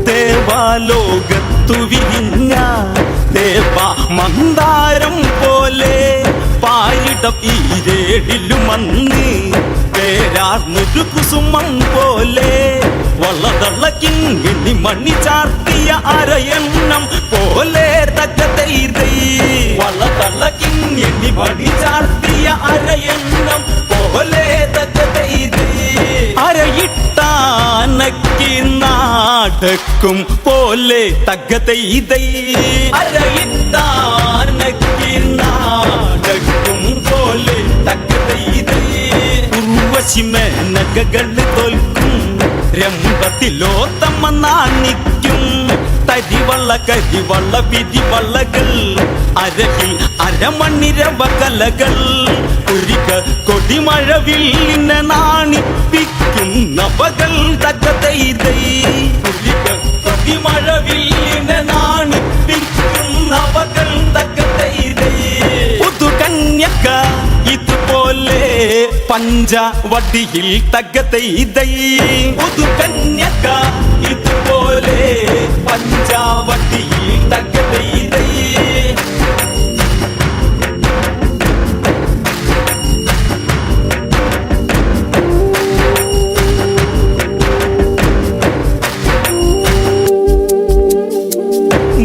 ദേവാലോകത്തു വിരിഞ്ഞ ദേവ മന്ദാരം പോലെ പായിട ഈരേഴിലുമന്ന് പേരാർന്നൊരു കുസുമം പോലെ വളതള്ള കിങ്ങിണി മണി ചാർത്തിയ അരയണ്ണം പോലെ തകതൈതൈ. വളതള്ള കിങ്ങിണി മണി ചാർത്തിയ അരയണ്ണം പോലെ തകതൈതൈ. അരയിട്ടാനക്കി നാടക്കും പോലെ തകതൈതൈ. അരയിട്ടാനക്കി നാടക്കും പോലെ തകതൈതൈ. ഉർവശിമേനകകൾ തോൽക്കും രംഭത്തിലോത്തമ്മ നാണിക്കും തരിവള്ള കരിവള്ള വിരിവള്ളകൾ അരകിൽ അരമണിരവ കലകൾ ഒരിക കൊടിമഴവില്ലിനെ നാണിപ്പിക്കും നവകൾ തകതൈതൈ. ഒരിക കൊടിമഴവില്ലിനെ നാണിപ്പിക്കും നവകൾ തകതൈതൈ. പുതുകന്യക ഇതുപോലെ പഞ്ചവടിയിൽ തകതൈതൈ. പുതുകന്യക ഇതുപോലെ പഞ്ചാവട്ടിയിൽ തകതൈതൈ.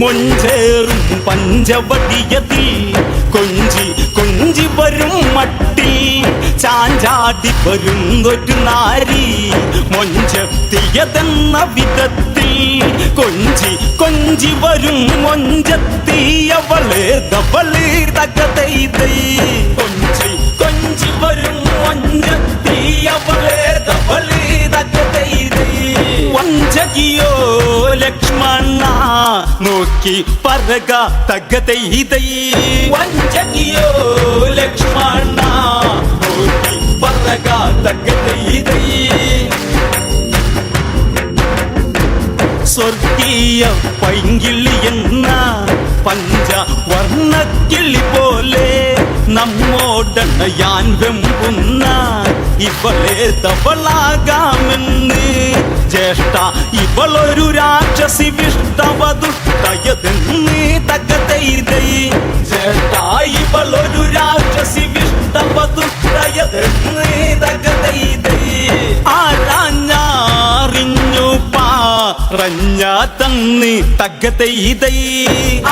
മൊഞ്ചേറും പഞ്ചവടിയതിൽ കൊഞ്ചി കൊഞ്ചി വരും മട്ടിൽ ചാഞ്ചാടി വരുന്നൊരു നാരി മൊഞ്ചത്തിയതെന്ന വിധത്തിൽ കൊഞ്ചി കൊഞ്ചി വരും മൊഞ്ചത്തിയവളെ ദവള് തകതൈതൈ. കൊഞ്ചി കൊഞ്ചി വരും മൊഞ്ചത്തിയവളെ ദവള് തകതൈതൈ. വഞ്ചകിയോ ലക്ഷ്മണ നോക്കി പറക തകതൈതൈ. വഞ്ചകിയോ ലക്ഷ്മണ നോക്കി പറക തകതൈതൈ. സ്വർഗീയ പൈങ്കിളി എന്ന പഞ്ചവർണ്ണക്കിളി പോലെ നമ്മോടണയാൻ വെമ്പുന്ന ഇവളെ തവളാകാമെന്ന് ജ്യേഷ്ഠ ഇവളൊരു രാക്ഷസി വിഷ്ടവതുഷ്ടയതെന്ന് തകതൈതൈ ജ്യേഷ്ഠ ഇവളൊരു രാക്ഷസി വിഷ്ടവതുഷ്ടയതെന്ന് തകതൈതൈ ആരാഞ്ഞറിഞ്ഞു പറഞ്ഞ തന്ന് തകതൈതൈ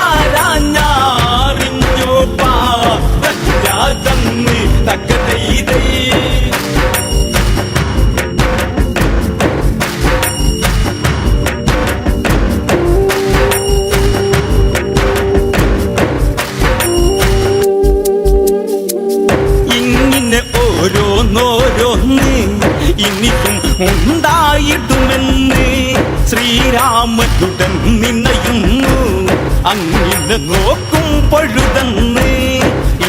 ആരാഞ്ഞറിഞ്ഞു പറഞ്ഞ തന്ന് തകതൈതൈ ഓരോന്നോരോന്ന് ഇനിയും ഉണ്ടായിടുമെന്ന് ശ്രീരാമനുടൻ നിന്നയുന്നു അങ്ങനെ നോക്കും പൊഴുതെന്ന്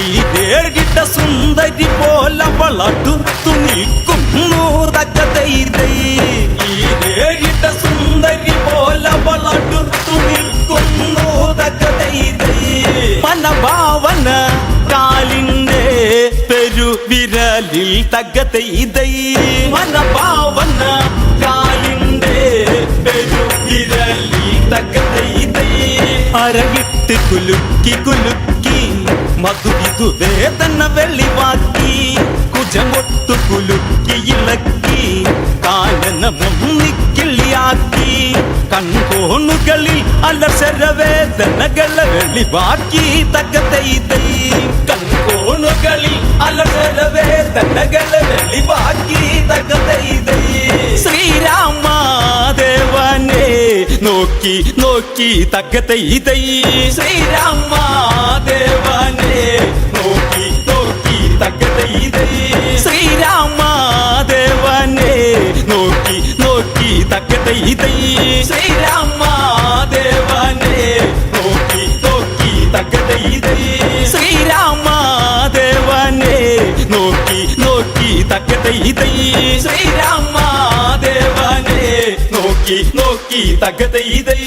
ഈ ഏഴിട്ട സുന്ദരി പോലെ വളടുത്തു നിൽക്കുന്നു തകതൈതൈ ഈ ഏഴിട്ട സുന്ദരി പോലെ വളടുത്തു നിൽക്കുന്നു തകതൈതൈ മനഭാവന കാലിന്റെ പെരുവിരലിൽ തകതൈതൈ മനഭാവന കാലിന്റെ പെരുവിരലിൽ തകതൈതൈ അരകിട്ട് കുലുക്കി കുലുക്കി മധുവിധു വേദന വെളിവാക്കി കുജമൊട്ടു കുലുക്കി ഇളക്കി കാനന മുന്നിക്കിള്ളിയാക്കി കൺകോണുകളിൽ അലസരവേദനകളെ വെളിവാക്കി തകതൈതൈ കൺകോണുകളിൽ അലസരവേദനകളെ വെളിവാക്കി തകതൈതൈ ശ്രീരാമദേവനെ നോക്കി നോക്കി തകതൈതൈ ശ്രീരാമദേവനെ നോക്കി നോക്കി തകതൈതൈ ശ്രീരാമദേവനെ നോക്കി നോക്കി തകതൈതൈ ശ്രീരാമദേവനെ നോക്കി നോക്കി തകതൈതൈ ശ്രീരാമദേവനെ നോക്കി നോക്കി തകതൈതൈ ശ്രീരാമദേവനെ നോക്കി നോക്കി തകതൈതൈ